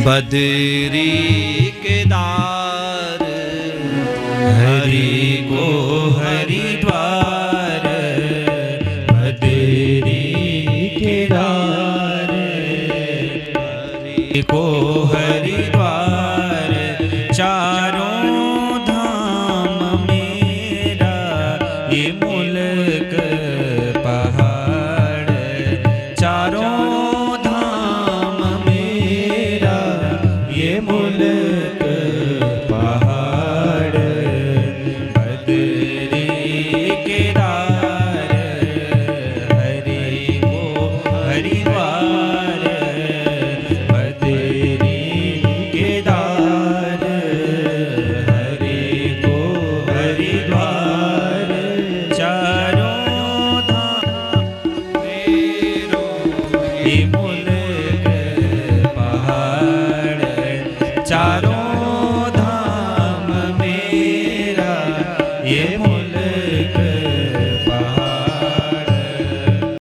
बद्री केदार हरि को हरिद्वार, बद्री केदार हरि को हरिद्वार, चारों धाम मेरा ये मुल्क पहाड़, चारों धाम मेरा ये मुल्क पहाड़, बद्री केदार हरि को हरिद्वार, बद्री केदार हरि को हरिद्वार, चारों धाम मेरो ये मुल्क पहाड़, चारों धाम मेरा ये